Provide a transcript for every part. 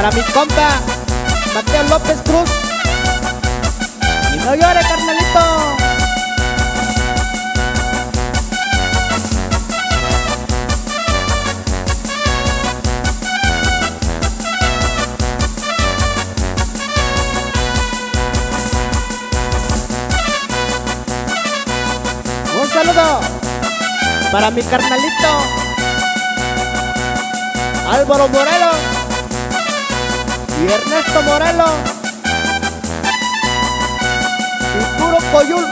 Para mi compa Mateo López Cruz. Y no llore, carnalito. Un saludo para mi carnalito Álvaro Morelos y Ernesto Morelos y puro Coyul,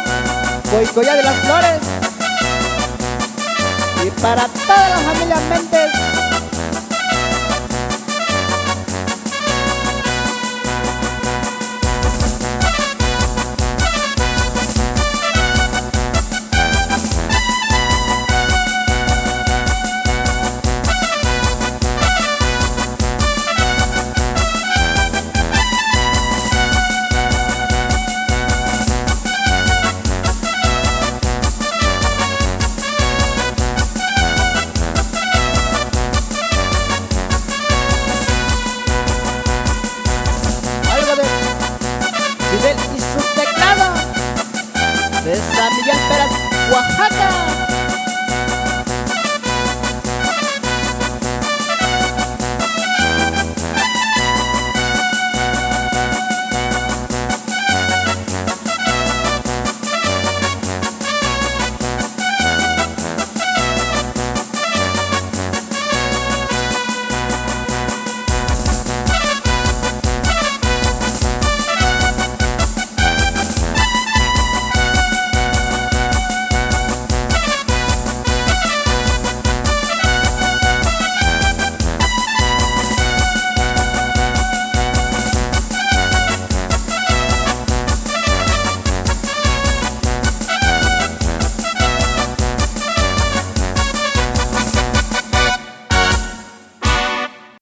Coicoya de las Flores, y para toda la familia Méndez. Fidel y sus teclados de San Miguel Peras, Oaxaca.